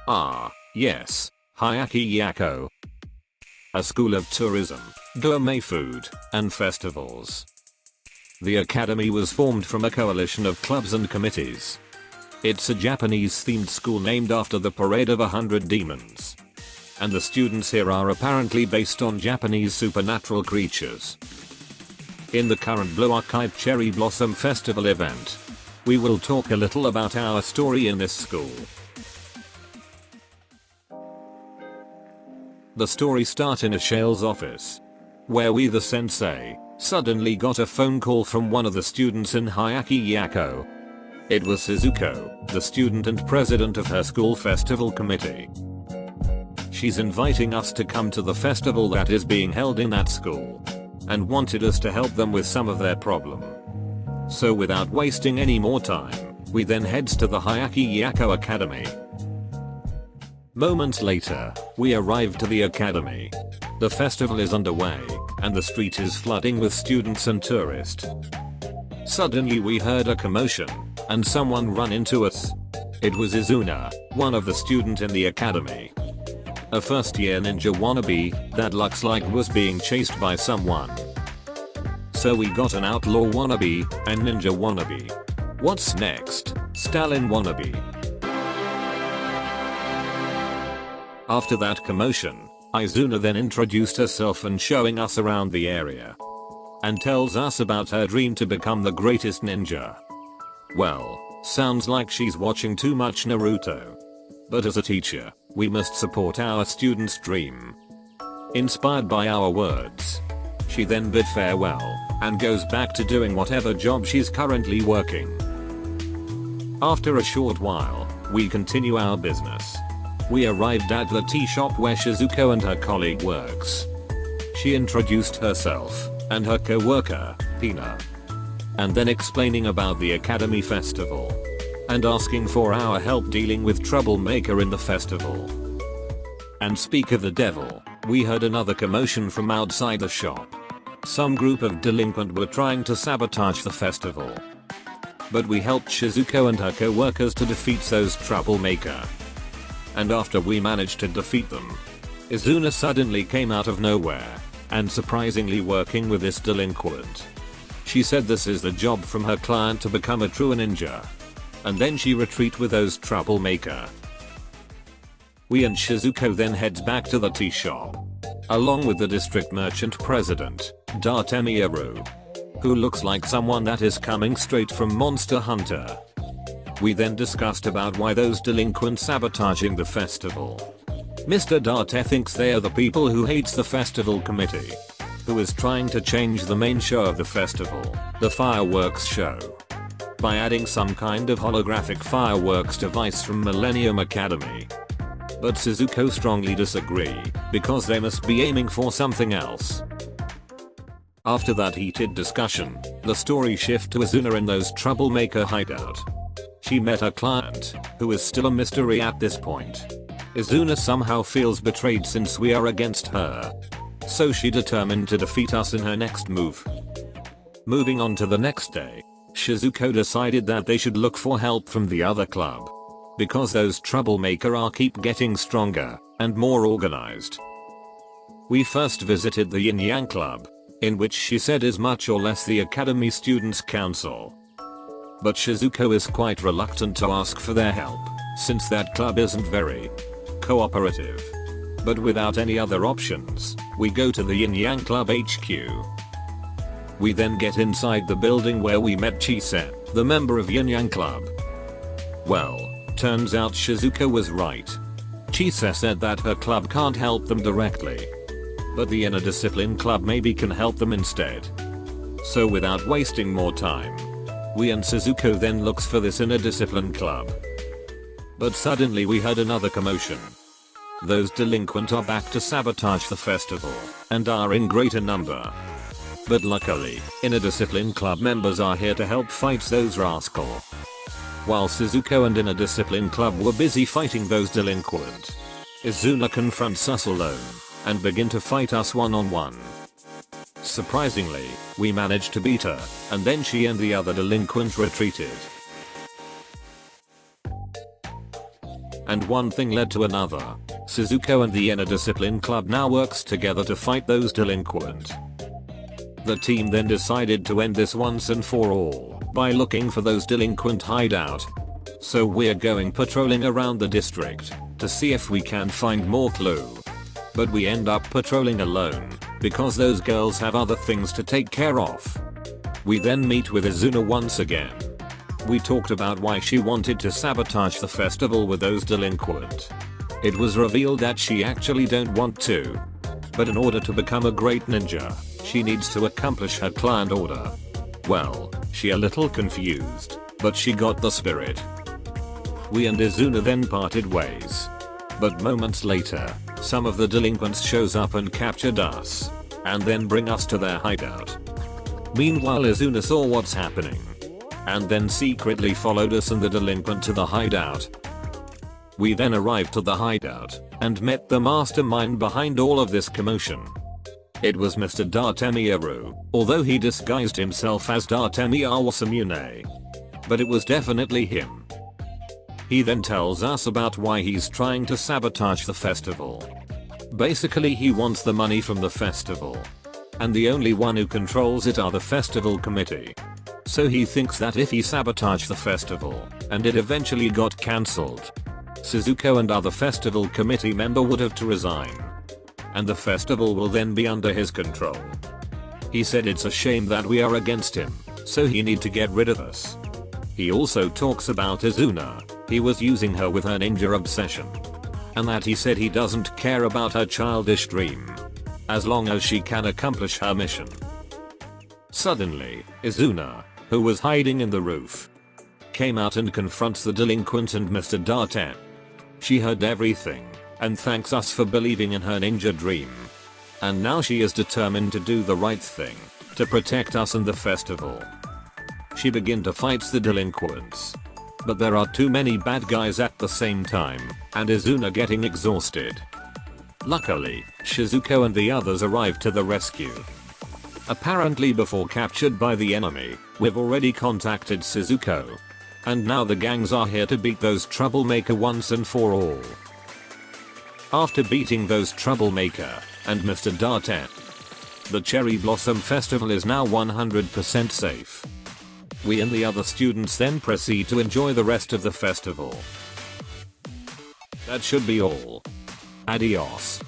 Ah, yes, Hyaki Yako. A school of tourism, gourmet food, and festivals. The academy was formed from a coalition of clubs and committees. It's a Japanese-themed school named after the Parade of 100 Demons. And the students here are apparently based on Japanese supernatural creatures. In the current Blue Archive Cherry Blossom Festival event, we will talk a little about our story in this school. The story starts in Ashael's office, where we the sensei suddenly got a phone call from one of the students in Hyaki Yako. It was Shizuko, the student and president of her school festival committee. She's inviting us to come to the festival that is being held in that school, and wanted us to help them with some of their problem. So without wasting any more time, we then heads to the Hyaki Yako Academy. Moments later, we arrived to the academy. The festival is underway, and the street is flooding with students and tourists. Suddenly we heard a commotion, and someone run into us. It was Izuna, one of the students in the academy. A first-year ninja wannabe that looks like was being chased by someone. So we got an outlaw wannabe and ninja wannabe. What's next? Stalin wannabe. After that commotion, Izuna then introduced herself and showing us around the area. And tells us about her dream to become the greatest ninja. Well, sounds like she's watching too much Naruto. But as a teacher, we must support our students' dream. Inspired by our words, she then bid farewell and goes back to doing whatever job she's currently working. After a short while, we continue our business. We arrived at the tea shop where Shizuko and her colleague works. She introduced herself and her co-worker, Pina. And then explaining about the academy festival. And asking for our help dealing with troublemaker in the festival. And speak of the devil, we heard another commotion from outside the shop. Some group of delinquent were trying to sabotage the festival. But we helped Shizuko and her co-workers to defeat those troublemaker. And after we managed to defeat them, Izuna suddenly came out of nowhere, and surprisingly working with this delinquent. She said this is the job from her client to become a true ninja. And then she retreat with those troublemaker. We and Shizuko then heads back to the tea shop. Along with the district merchant president, Datemiyaru. Who looks like someone that is coming straight from Monster Hunter. We then discussed about why those delinquents sabotaging the festival. Mr. Date thinks they are the people who hates the festival committee. Who is trying to change the main show of the festival, the fireworks show. By adding some kind of holographic fireworks device from Millennium Academy. But Shizuko strongly disagree, because they must be aiming for something else. After that heated discussion, the story shift to Izuna in those troublemaker hideout. She met her client, who is still a mystery at this point. Izuna somehow feels betrayed since we are against her. So she determined to defeat us in her next move. Moving on to the next day, Shizuko decided that they should look for help from the other club. Because those troublemaker are keep getting stronger and more organized. We first visited the Yin Yang Club, in which she said is much or less the Academy Students' Council. But Shizuko is quite reluctant to ask for their help, since that club isn't very cooperative. But without any other options, we go to the Yin Yang Club HQ. We then get inside the building where we met Chise, the member of Yin Yang Club. Well, turns out Shizuko was right. Chise said that her club can't help them directly. But the Inner Discipline Club maybe can help them instead. So without wasting more time, we and Shizuko then looks for this Inner Discipline Club. But suddenly we heard another commotion. Those delinquents are back to sabotage the festival, and are in greater number. But luckily, Inner Discipline Club members are here to help fight those rascals. While Shizuko and Inner Discipline Club were busy fighting those delinquents, Izuna confronts us alone, and begin to fight us one-on-one. Surprisingly, we managed to beat her, and then she and the other delinquent retreated. And one thing led to another. Shizuko and the Inner Discipline Club now works together to fight those delinquent. The team then decided to end this once and for all by looking for those delinquent hideout. So we're going patrolling around the district to see if we can find more clue. But we end up patrolling alone because those girls have other things to take care of. We then meet with Izuna once again. We talked about why she wanted to sabotage the festival with those delinquent. It was revealed that she actually don't want to. But in order to become a great ninja, she needs to accomplish her client order. Well, she a little confused, but she got the spirit. We and Izuna then parted ways. But moments later, some of the delinquents shows up and captured us. And then bring us to their hideout. Meanwhile Izuna saw what's happening. And then secretly followed us and the delinquent to the hideout. We then arrived to the hideout and met the mastermind behind all of this commotion. It was Mr. Datemiyaru, although he disguised himself as Datemiyawasamune. But it was definitely him. He then tells us about why he's trying to sabotage the festival. Basically he wants the money from the festival. And the only one who controls it are the festival committee. So he thinks that if he sabotaged the festival, and it eventually got cancelled, Shizuko and other festival committee member would have to resign. And the festival will then be under his control. He said it's a shame that we are against him, so he need to get rid of us. He also talks about Izuna, he was using her with her ninja obsession. And that he said he doesn't care about her childish dream. As long as she can accomplish her mission. Suddenly, Izuna, who was hiding in the roof, came out and confronts the delinquent and Mr. Daten. She heard everything and thanks us for believing in her ninja dream. And now she is determined to do the right thing to protect us and the festival. She begin to fight the delinquents. But there are too many bad guys at the same time and Izuna getting exhausted. Luckily, Shizuko and the others arrive to the rescue. Apparently before captured by the enemy, we've already contacted Shizuko. And now the gangs are here to beat those troublemaker once and for all. After beating those troublemaker and Mr. Daten, the Cherry Blossom Festival is now 100% safe. We and the other students then proceed to enjoy the rest of the festival. That should be all. Adios.